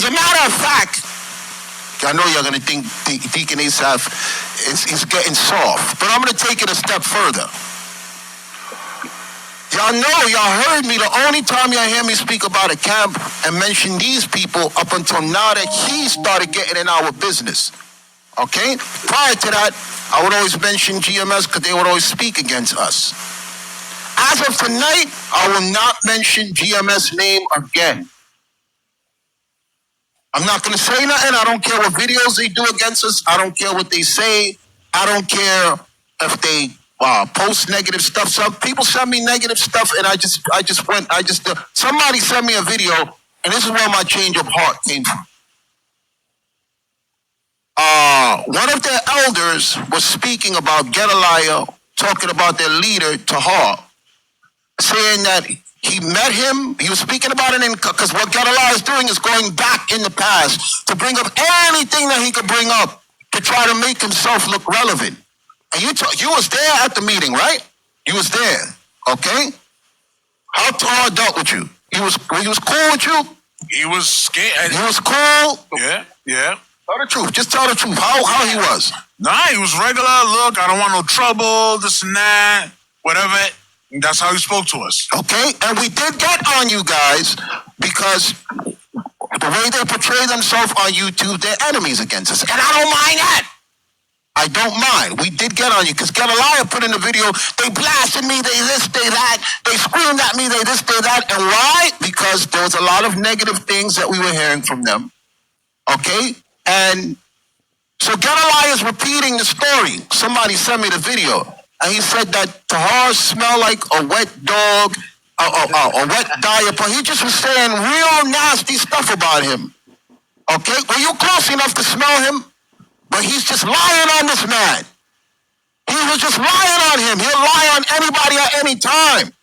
As a matter of fact, I know you're going to think Deacon Asaph is getting soft, but I'm going to take it a step further. Y'all heard me. The only time y'all hear me speak about a camp and mention these people up until now that he started getting in our business. Okay? Prior to that, I would always mention GMS because they would always speak against us. As of tonight, I will not mention GMS name again. I'm not going to say nothing. I don't care what videos they do against us. I don't care what they say. I don't care if they post negative stuff. Some people send me negative stuff, and somebody sent me a video, and this is where my change of heart came from. One of their elders was speaking about Gedaliah, talking about their leader, Tahar, saying that he met him. He was speaking about it because what Gedaliah is doing is going back in the past to bring up anything that he could bring up to try to make himself look relevant. And you was there at the meeting, right? You was there, okay? How Tahar dealt with you? He was cool with you? He was scared. He was cool? Yeah. Tell the truth. Just tell the truth. How he was? Nah, he was regular. Look, I don't want no trouble, this and that, whatever. That's how he spoke to us. Okay, and we did get on you guys because the way they portray themselves on YouTube, they're enemies against us. And I don't mind that. I don't mind. We did get on you because Gedaliah put in the video, they blasted me, they this, they that. They screamed at me, they this, they that. And why? Because there was a lot of negative things that we were hearing from them. Okay? And so Gedaliah is repeating the story. Somebody sent me the video. And he said that Tahar smelled like a wet dog, a wet diaper. He just was saying real nasty stuff about him. Okay? Were you close enough to smell him? But he's just lying on this man. He was just lying on him. He'll lie on anybody at any time.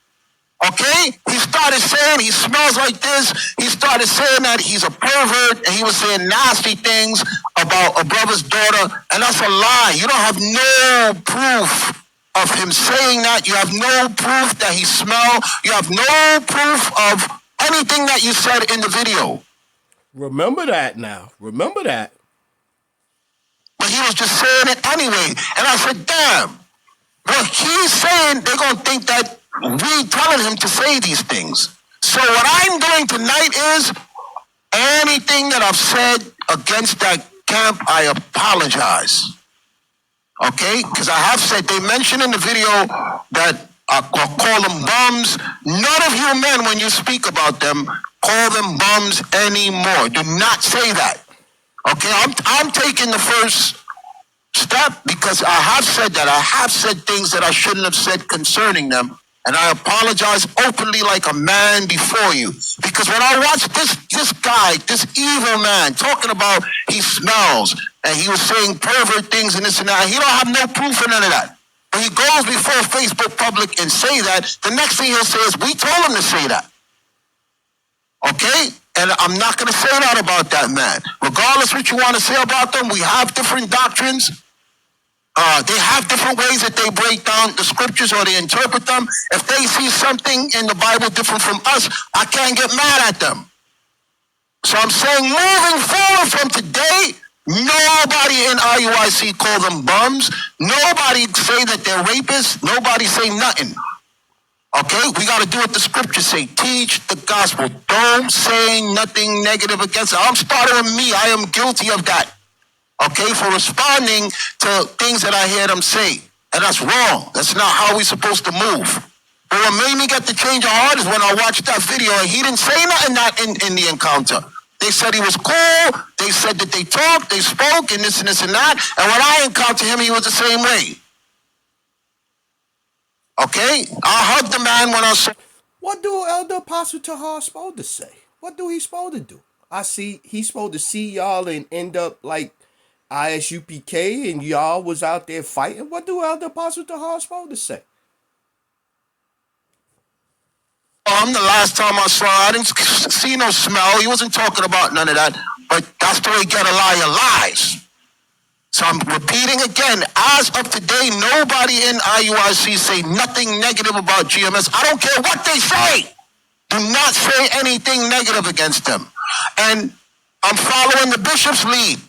Okay? He started saying he smells like this. He started saying that he's a pervert, and he was saying nasty things about a brother's daughter, and that's a lie. You don't have no proof of him saying that. You have no proof that he smelled. You have no proof of anything that you said in the video. Remember that now. Remember that. But he was just saying it anyway. And I said, damn, what he's saying, they're going to think that we telling him to say these things. So what I'm doing tonight is anything that I've said against that camp, I apologize. Okay? Because I have said, they mentioned in the video that I call them bums. None of you men, when you speak about them, call them bums anymore. Do not say that. Okay? I'm taking the first step because I have said that. I have said things that I shouldn't have said concerning them. And I apologize openly like a man before you. Because when I watched this guy, this evil man, talking about he smells, and he was saying pervert things and this and that, he don't have no proof of none of that. When he goes before Facebook public and say that, the next thing he'll say is, we told him to say that. Okay? And I'm not going to say that about that man. Regardless what you want to say about them, we have different doctrines. They have different ways that they break down the scriptures or they interpret them. If they see something in the Bible different from us, I can't get mad at them. So I'm saying moving forward from today, nobody in IUIC call them bums. Nobody say that they're rapists. Nobody say nothing. Okay? We got to do what the scriptures say. Teach the gospel. Don't say nothing negative against it. I'm starting with me. I am guilty of that. Okay, for responding to things that I hear them say. And that's wrong. That's not how we're supposed to move. But what made me get the change of heart is when I watched that video and he didn't say nothing in the encounter. They said he was cool. They said that they talked, they spoke, and this and that. And when I encountered him, he was the same way. Okay? I hugged the man when I saw... What do Elder Apostle Tahar supposed to say? What do he supposed to do? I see he's supposed to see y'all and end up like IUIC and y'all was out there fighting. What do Elder Apostle Tahar supposed to say? The last time I saw him, I didn't see no smell. He wasn't talking about none of that. But that's the way Gedaliah lies. So I'm repeating again, as of today, nobody in IUIC say nothing negative about GMS. I don't care what they say. Do not say anything negative against them. And I'm following the bishop's lead.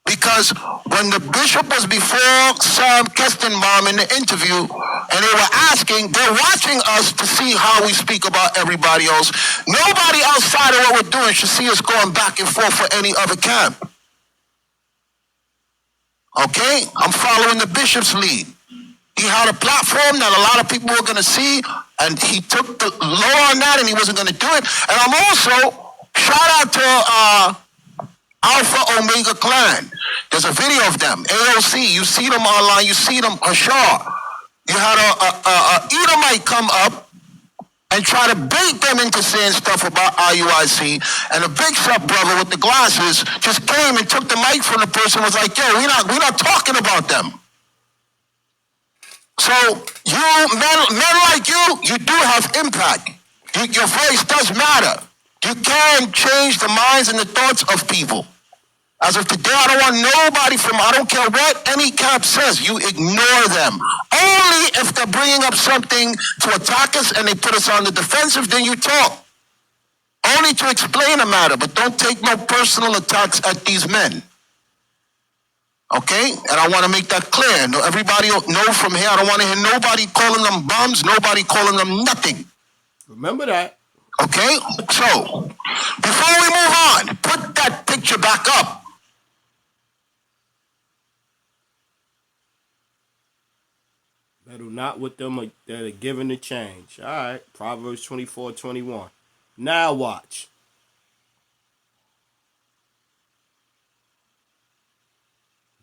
Because when the bishop was before Sam Kestenbaum in the interview, and they were asking, they're watching us to see how we speak about everybody else. Nobody outside of what we're doing should see us going back and forth for any other camp. Okay? I'm following the bishop's lead. He had a platform that a lot of people were going to see, and he took the law on that, and he wasn't going to do it. And I'm also, shout out to Alpha Omega Clan. There's a video of them. AOC, you see them online, you see them, Hashar. You had a Edomite come up and try to bait them into saying stuff about IUIC, and a big shot brother with the glasses just came and took the mic from the person and was like, yo, we're not talking about them. So you, men like you do have impact. Your voice does matter. You can change the minds and the thoughts of people. As of today, I don't want nobody from, I don't care what any camp says, you ignore them. Only if they're bringing up something to attack us and they put us on the defensive, then you talk. Only to explain a matter, but don't take no personal attacks at these men. Okay? And I want to make that clear. Everybody know from here, I don't want to hear nobody calling them bums, nobody calling them nothing. Remember that. Okay? So, before we move on, put that picture back up. Meddle not with them that are given the change. All right. Proverbs 24:21. Now watch.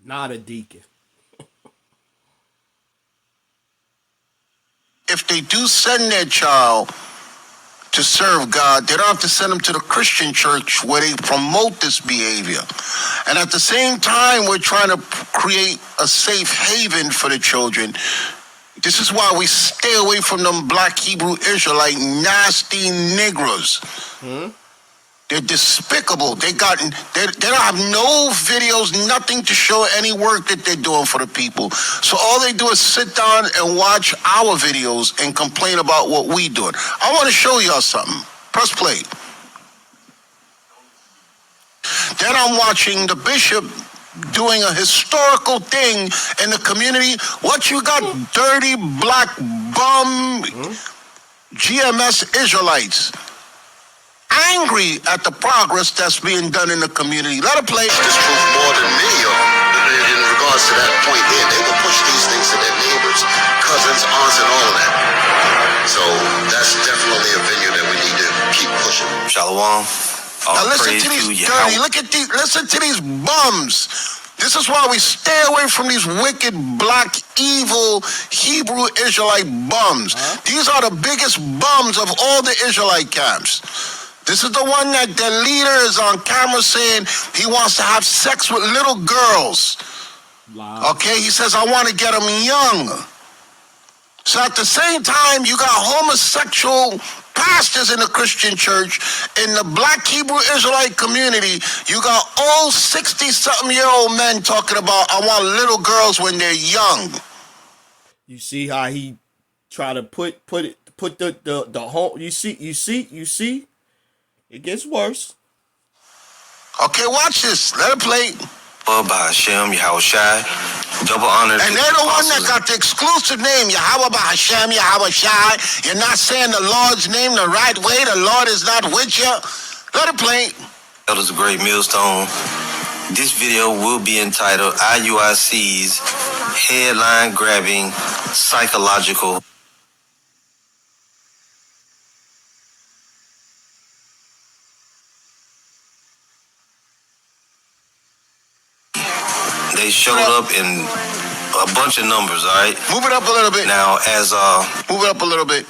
Not a deacon. If they do send their child to serve God, they don't have to send them to the Christian church where they promote this behavior. And at the same time, we're trying to create a safe haven for the children. This is why we stay away from them black Hebrew Israelite nasty Negroes. They're despicable. They don't have no videos, nothing to show any work that they're doing for the people. So all they do is sit down and watch our videos and complain about what we doing. I want to show y'all something. Press play. Then I'm watching the bishop doing a historical thing in the community. What you got? Dirty black bum GMS Israelites angry at the progress that's being done in the community. Let it play. This proof more than many of them in regards to that point there. They will push these things to their neighbors, cousins, aunts, and all of that. So that's definitely a venue that we need to keep pushing. Shalom. Now listen to these dirty, listen to these bums. This is why we stay away from these wicked, black, evil Hebrew Israelite bums. These are the biggest bums of all the Israelite camps. This is the one that the leader is on camera saying he wants to have sex with little girls. Wow. Okay, he says, I want to get them young. So at the same time, you got homosexual pastors in the Christian church. In the black Hebrew Israelite community, you got old 60-something-year-old men talking about, I want little girls when they're young. You see how he try to put the whole, you see? It gets worse. Okay, watch this. Let it play. By Hashem, Yahushai, double honor. And they're the one that got the exclusive name, Yahweh Hashem, Yahushai. You're not saying the Lord's name the right way. The Lord is not with you. Let it play. That was a great millstone. This video will be entitled IUIC's Headline Grabbing Psychological. They showed up in a bunch of numbers, all right? Move it up a little bit. Now, Move it up a little bit.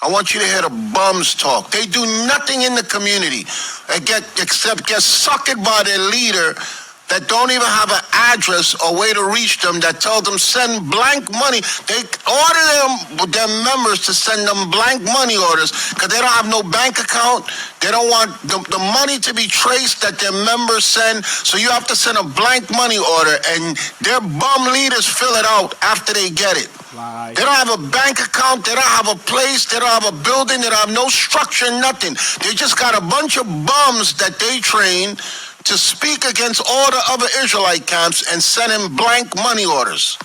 I want you to hear the bums talk. They do nothing in the community except get suckered by their leader that don't even have an address or way to reach them, that tell them send blank money. They order their members to send them blank money orders because they don't have no bank account. They don't want the money to be traced that their members send. So you have to send a blank money order, and their bum leaders fill it out after they get it. Right. They don't have a bank account. They don't have a place. They don't have a building. They don't have no structure, nothing. They just got a bunch of bums that they train to speak against all the other Israelite camps and send in blank money orders.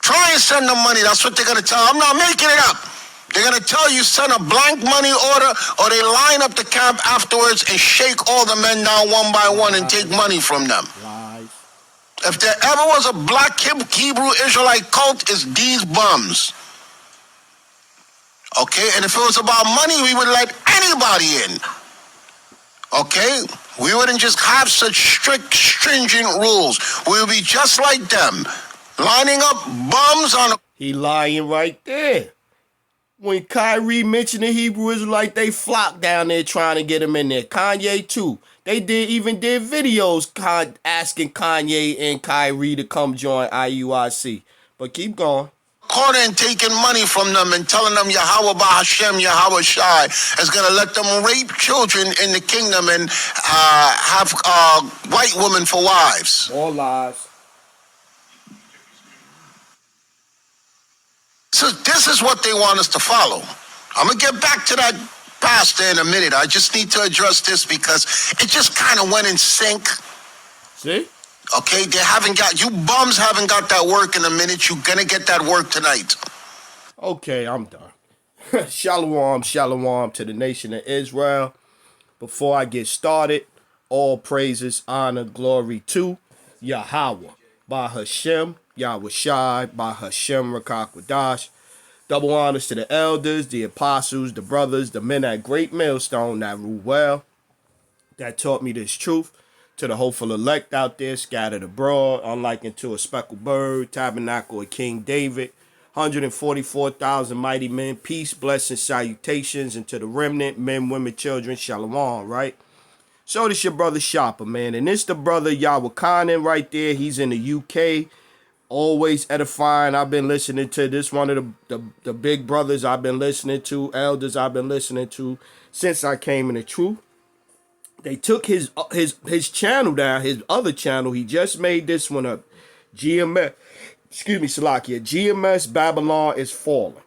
Try and send them money. That's what they're going to tell. I'm not making it up. They're going to tell you send a blank money order, or they line up the camp afterwards and shake all the men down one by one and take money from them. Lies. If there ever was a black Hebrew Israelite cult, it's these bums. Okay? And if it was about money, we would let anybody in. Okay? We wouldn't just have such strict, stringent rules. We would be just like them, lining up bums on a... He lying right there. When Kyrie mentioned the Hebrew Israelite, they flocked down there trying to get him in there. Kanye too. They even did videos asking Kanye and Kyrie to come join IUIC. But keep going. Corner and taking money from them and telling them Yahweh Bahashem, Yahweh Shai is going to let them rape children in the kingdom and have white women for wives. All lies. So this is what they want us to follow. I'm going to get back to that pastor in a minute. I just need to address this because it just kind of went in sync. See? Okay, they haven't got, you bums haven't got that work in a minute. You're going to get that work tonight. Okay, I'm done. Shalom, shalom to the nation of Israel. Before I get started, all praises, honor, glory to Yahweh. By Hashem, Yahweh Shai, by Hashem Rakakwadash. Double honors to the elders, the apostles, the brothers, the men at Great Millstone that rule well, that taught me this truth. To the hopeful elect out there scattered abroad, unlike unto a speckled bird, tabernacle of King David, 144,000 mighty men, peace, blessings, salutations, and to the remnant, men, women, children, shalom, right? So this your brother Shopper, man, and this the brother Yahweh Khanan right there. He's in the UK, always edifying. I've been listening to this, one of the big brothers I've been listening to, elders I've been listening to since I came in the truth. They took his channel down, his other channel. He just made this one up. GMS, Salakia. GMS Babylon is falling.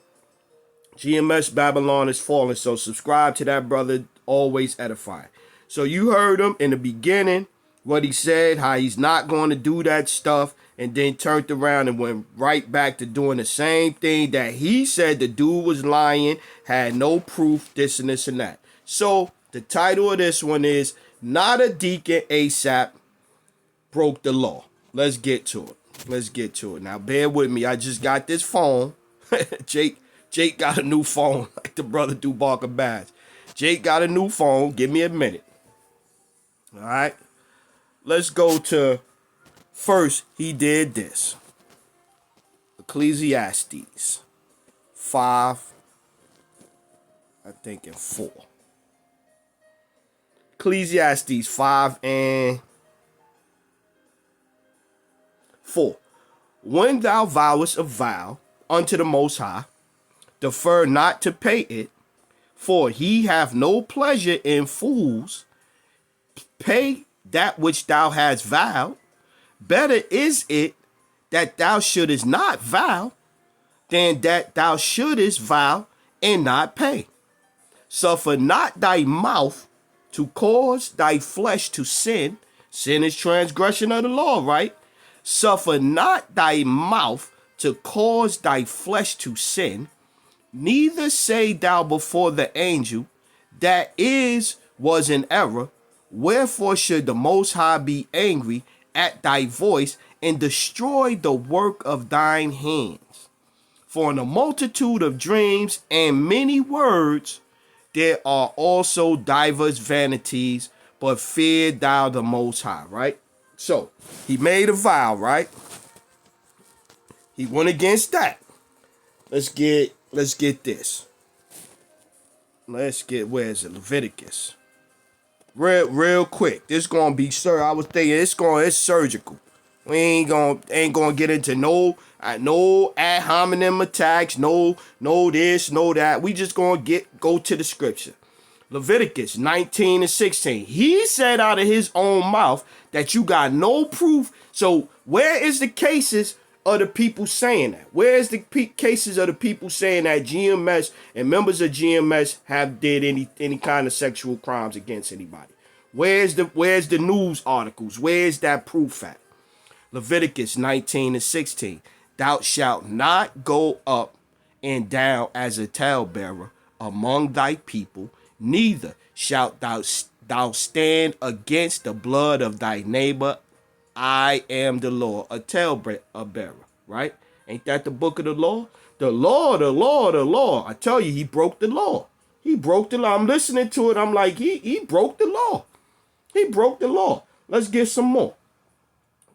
GMS Babylon is falling. So subscribe to that brother, always edifying. So you heard him in the beginning, what he said, how he's not going to do that stuff, and then turned around and went right back to doing the same thing that he said the dude was lying, had no proof, this and this and that. So the title of this one is Not a Deacon Asaph Broke the Law. Let's get to it. Now, bear with me. I just got this phone. Jake got a new phone, like the brother do Barker Bass. Jake got a new phone. Give me a minute. All right. Let's go to first. He did this. Ecclesiastes 5, I think, and 4. Ecclesiastes 5 and 4. When thou vowest a vow unto the Most High, defer not to pay it, for he hath no pleasure in fools. Pay that which thou hast vowed. Better is it that thou shouldest not vow than that thou shouldest vow and not pay. Suffer not thy mouth to cause thy flesh to sin. Sin is transgression of the law, right? Suffer not thy mouth to cause thy flesh to sin. Neither say thou before the angel, that was an error. Wherefore should the Most High be angry at thy voice and destroy the work of thine hands? For in a multitude of dreams and many words, there are also divers vanities, but fear thou the Most High, right? So he made a vow, right? He went against that. Let's get this. Where is it? Leviticus. real quick. This gonna be, sir. I was thinking it's surgical. We ain't gonna get into no ad hominem attacks, no this, no that. We just gonna go to the scripture. Leviticus 19 and 16. He said out of his own mouth that you got no proof. So where is the cases of the people saying that? Where is the cases of the people saying that GMS and members of GMS have did any kind of sexual crimes against anybody? Where's the news articles? Where's that proof at? Leviticus 19 and 16. Thou shalt not go up and down as a talebearer among thy people, neither shalt thou stand against the blood of thy neighbor. I am the Lord. A talebearer, right? Ain't that the book of the law? The law. I tell you, he broke the law. He broke the law. I'm listening to it. I'm like, he broke the law. He broke the law. Let's get some more.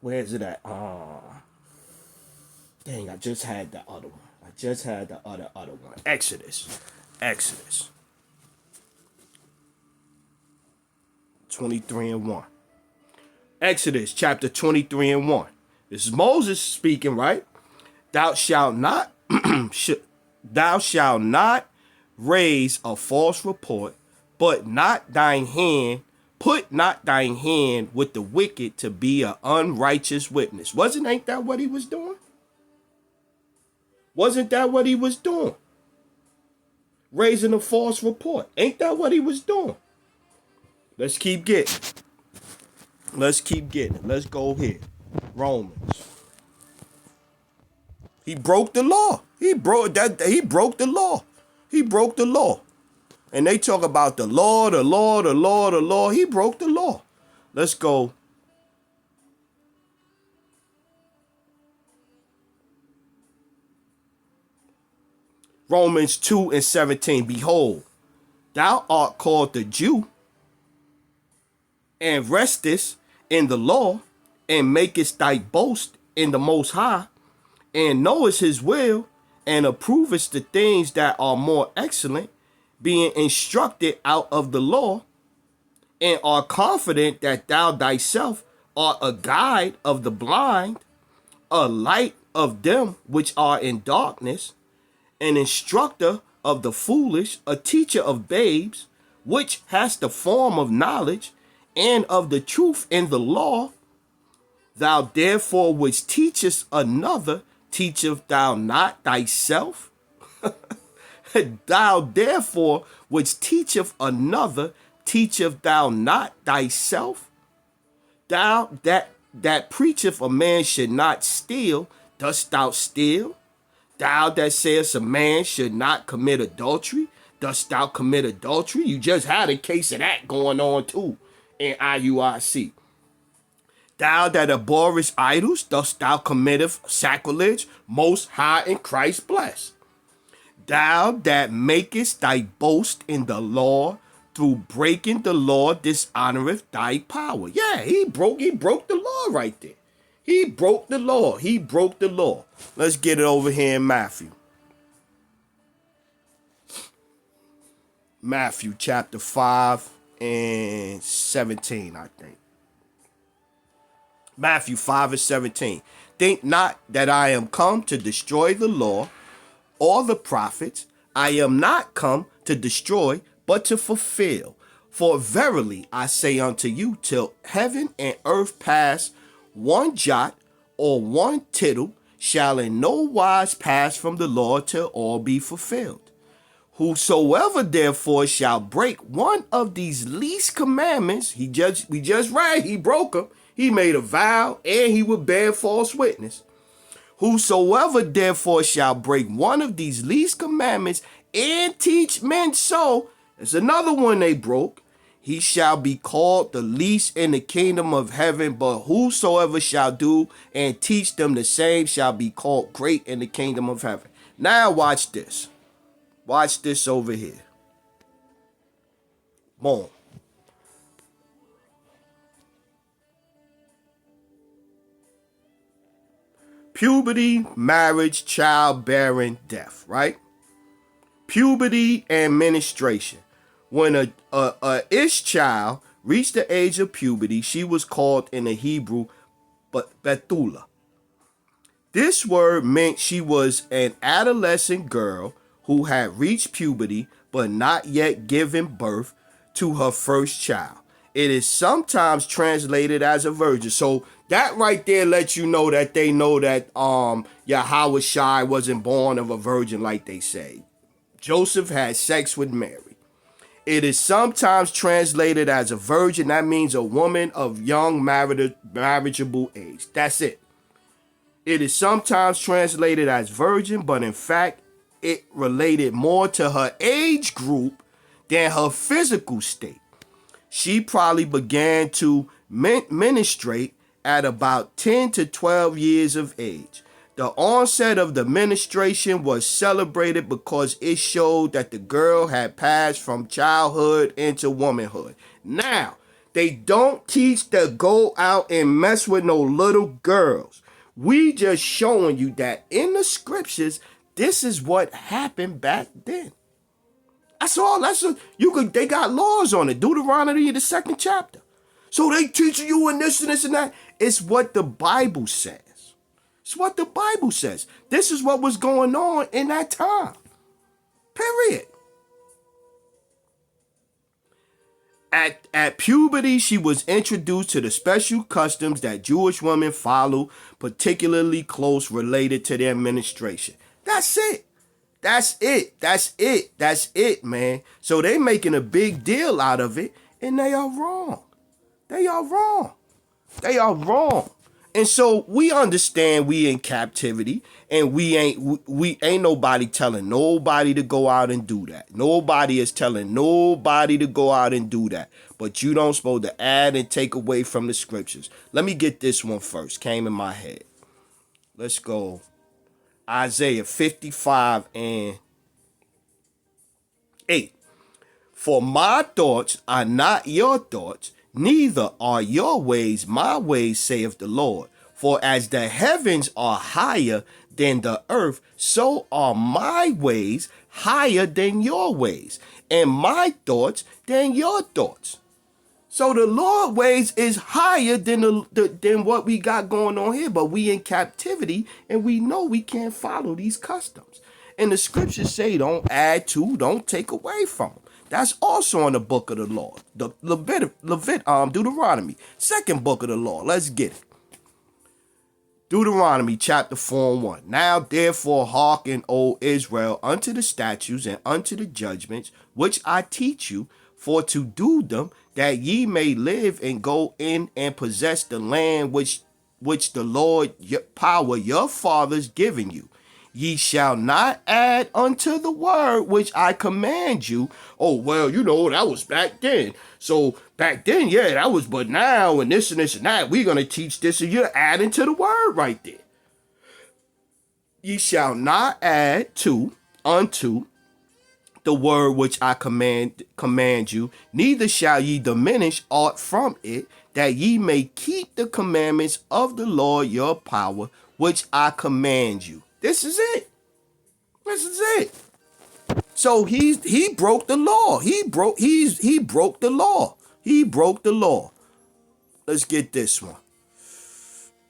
Where is it at? Dang, I just had the other one. I just had the other one. Exodus. 23 and 1. Exodus chapter 23 and 1. This is Moses speaking, right? Thou shalt not raise a false report, put not thine hand with the wicked to be an unrighteous witness. Ain't that what he was doing? Wasn't that what he was doing? Raising a false report. Ain't that what he was doing? Let's keep getting. Let's go here. Romans. He broke the law. He broke the law. And they talk about the law. He broke the law. Let's go. Romans 2 and 17. Behold, thou art called the Jew, and restest in the law, and makest thy boast in the Most High, and knowest his will, and approvest the things that are more excellent, being instructed out of the law, and are confident that thou thyself art a guide of the blind, a light of them which are in darkness, an instructor of the foolish, a teacher of babes, which has the form of knowledge, and of the truth in the law. Thou therefore which teachest another, teachest thou not thyself? Thou therefore which teacheth another, teacheth thou not thyself? Thou that preacheth a man should not steal, dost thou steal? Thou that sayest a man should not commit adultery, dost thou commit adultery? You just had a case of that going on too in IUIC. Thou that abhorrest idols, dost thou committeth sacrilege? Most high in Christ bless. Thou that makest thy boast in the law, through breaking the law dishonoreth thy power. Yeah, he broke the law right there. He broke the law. Let's get it over here in Matthew. Matthew chapter 5 and 17, I think. Matthew 5 and 17. Think not that I am come to destroy the law or the prophets. I am not come to destroy, but to fulfill. For verily I say unto you, till heaven and earth pass, one jot or one tittle shall in no wise pass from the law till all be fulfilled. Whosoever therefore shall break one of these least commandments, we just read, he broke them. He made a vow and he would bear false witness. Whosoever therefore shall break one of these least commandments and teach men so, there's another one they broke, he shall be called the least in the kingdom of heaven, but whosoever shall do and teach them the same shall be called great in the kingdom of heaven. Now watch this. Watch this over here. Boom. Puberty, marriage, childbearing, death, right? Puberty and menstruation. When a ish child reached the age of puberty, she was called in the Hebrew Bethulah. This word meant she was an adolescent girl who had reached puberty but not yet given birth to her first child. It is sometimes translated as a virgin. So that right there lets you know that they know that Yahweh Shai wasn't born of a virgin like they say. Joseph had sex with Mary. It is sometimes translated as a virgin. That means a woman of young marriageable age. That's it. It is sometimes translated as virgin, but in fact, it related more to her age group than her physical state. She probably began to ministrate at about 10 to 12 years of age. The onset of the ministration was celebrated because it showed that the girl had passed from childhood into womanhood. Now, they don't teach to go out and mess with no little girls. We just showing you that in the scriptures, this is what happened back then. That's all. They got laws on it. Deuteronomy, the 2nd chapter. So they teaching you and this and this and that. It's what the Bible says. It's what the Bible says. This is what was going on in that time. Period. At puberty, she was introduced to the special customs that Jewish women follow, particularly close related to their ministration. That's it. That's it. That's it. That's it, man. So they making a big deal out of it, and they are wrong. They are wrong. They are wrong. And so we understand we in captivity, and we ain't nobody telling nobody to go out and do that. Nobody is telling nobody to go out and do that. But you don't supposed to add and take away from the scriptures. Let me get this one first. Came in my head. Let's go. Isaiah 55 and 8. For my thoughts are not your thoughts, neither are your ways my ways, saith the Lord. For as the heavens are higher than the earth, so are my ways higher than your ways, and my thoughts than your thoughts. So the Lord's ways is higher than than what we got going on here, but we in captivity, and we know we can't follow these customs. And the scriptures say, don't add to, don't take away from them. That's also in the book of the law, the Deuteronomy, 2nd book of the law. Let's get it. Deuteronomy chapter 4 and 1. Now therefore hearken, O Israel, unto the statutes and unto the judgments which I teach you, for to do them, that ye may live and go in and possess the land which the Lord your power your fathers given you. Ye shall not add unto the word which I command you. Oh, well, that was back then. So back then, yeah, that was, but now and this and this and that, we're going to teach this, and you're adding to the word right there. Ye shall not add unto the word which I command you, neither shall ye diminish aught from it, that ye may keep the commandments of the Lord your power, which I command you. This is it. This is it. So he broke the law. He broke the law. He broke the law. Let's get this one.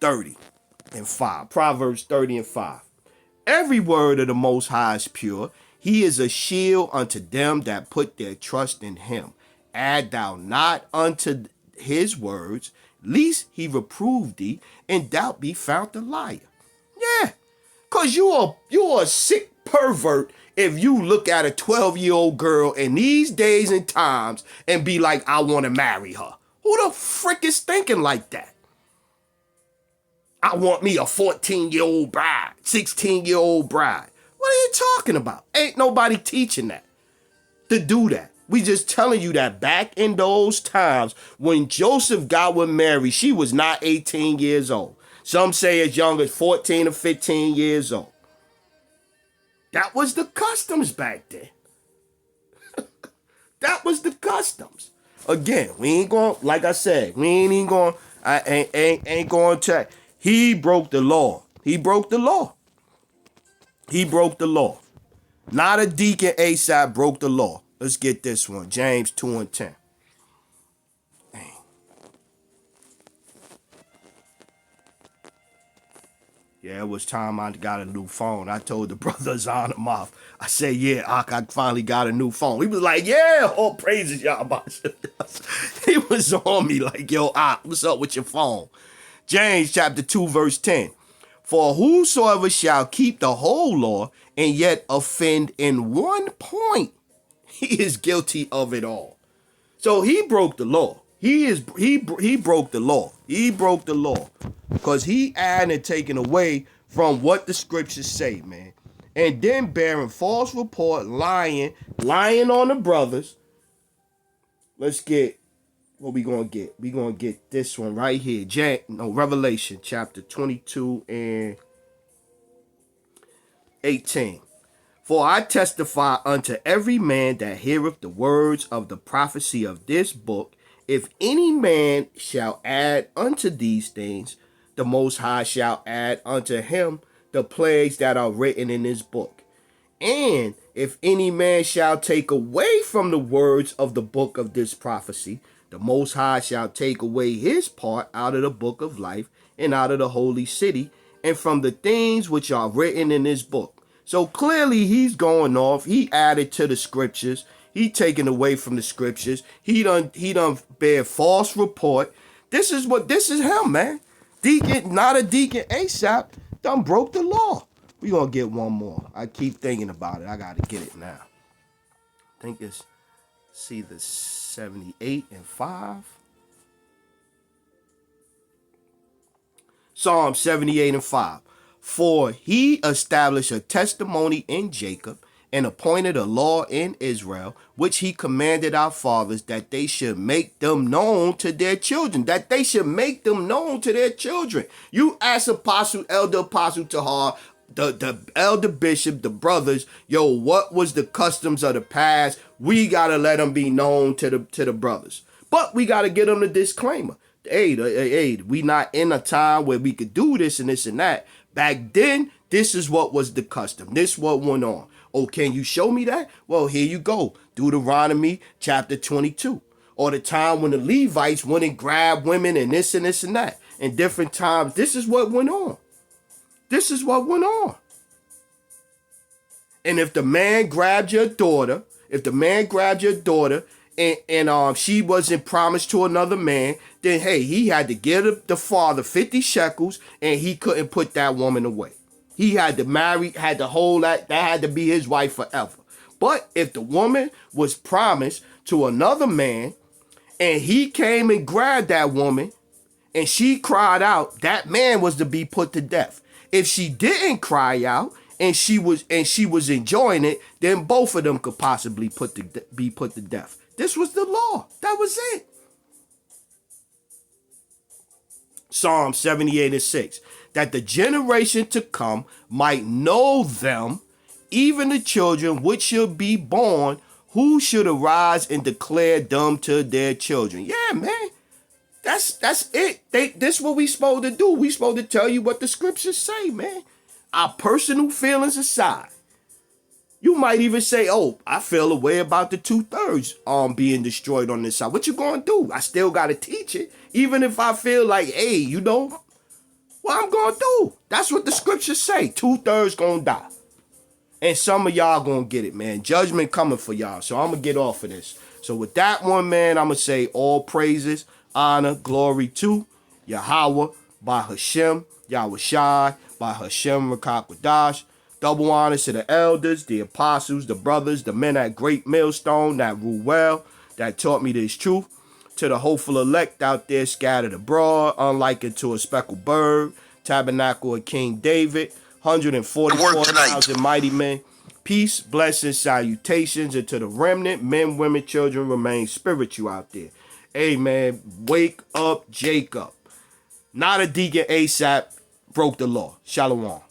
30 and 5. Proverbs 30 and 5. Every word of the Most High is pure. He is a shield unto them that put their trust in him. Add thou not unto his words, lest he reprove thee, and thou be found a liar. Yeah, because you are a sick pervert if you look at a 12-year-old girl in these days and times and be like, I want to marry her. Who the frick is thinking like that? I want me a 14-year-old bride, 16-year-old bride. What are you talking about? Ain't nobody teaching that, to do that. We just telling you that back in those times when Joseph got with Mary, she was not 18 years old. Some say as young as 14 or 15 years old. That was the customs back then. That was the customs. Again, we ain't going, like I said, we ain't even going, ain't going to, he broke the law. He broke the law. He broke the law. Not a deacon Asaph broke the law. Let's get this one. James 2 and 10. Yeah, it was time I got a new phone. I told the brothers on him off. I said, yeah, I finally got a new phone. He was like, yeah, all praises, y'all. He was on me like, yo, what's up with your phone? James chapter 2, verse 10. For whosoever shall keep the whole law and yet offend in one point, he is guilty of it all. So he broke the law. He broke the law. He broke the law because he added and taken away from what the scriptures say, man. And then bearing false report, lying on the brothers. Let's get what we gonna get. We gonna get this one right here. Revelation chapter 22 and 18. For I testify unto every man that heareth the words of the prophecy of this book, if any man shall add unto these things, the Most High shall add unto him the plagues that are written in this book. And if any man shall take away from the words of the book of this prophecy, the Most High shall take away his part out of the book of life and out of the holy city and from the things which are written in this book. So clearly he's going off. He added to the scriptures. He taken away from the scriptures. He done bear false report. This is him, man. Deacon, not a Deacon Asaph, done broke the law. We gonna get one more. I keep thinking about it. I gotta get it now. I think it's the 78 and 5. Psalm 78 and 5. For he established a testimony in Jacob and appointed a law in Israel, which he commanded our fathers that they should make them known to their children. That they should make them known to their children. You ask Apostle, Elder Apostle Tahar, the elder bishop, the brothers, yo, what was the customs of the past? We gotta let them be known to the brothers. But we gotta get them the disclaimer. Hey, we not in a time where we could do this and this and that. Back then, this is what was the custom. This what went on. Oh, can you show me that? Well, here you go. Deuteronomy chapter 22. Or the time when the Levites went and grabbed women and this and that. In different times, this is what went on. This is what went on. And if the man grabbed your daughter, and she wasn't promised to another man, then hey, he had to give the father 50 shekels and he couldn't put that woman away. He had to marry, had to hold that had to be his wife forever. But if the woman was promised to another man and he came and grabbed that woman and she cried out, that man was to be put to death. If she didn't cry out and she was enjoying it, then both of them could possibly be put to death. This was the law. That was it. Psalm 78 and 6. That the generation to come might know them, even the children which should be born, who should arise and declare them to their children. Yeah, man. That's it. This is what we supposed to do. We supposed to tell you what the scriptures say, man. Our personal feelings aside. You might even say, oh, I feel a way about the 2/3 being destroyed on this side. What you gonna do? I still gotta teach it. Even if I feel like, hey, what I'm gonna do? That's what the scriptures say. 2/3 gonna die. And some of y'all gonna get it, man. Judgment coming for y'all. So I'm gonna get off of this. So with that one, man, I'm gonna say all praises, honor, glory to Yahweh by Hashem, Yahweh Shai by Hashem Rakakwadash. Double honors to the elders, the apostles, the brothers, the men at Great Millstone that rule well, that taught me this truth. To the hopeful elect out there scattered abroad, unlike unto a speckled bird, tabernacle of King David, 144,000 mighty men. Peace, blessings, salutations, and to the remnant, men, women, children, remain spiritual out there. Amen. Wake up, Jacob. Not a Deacon Asaph broke the law. Shalom.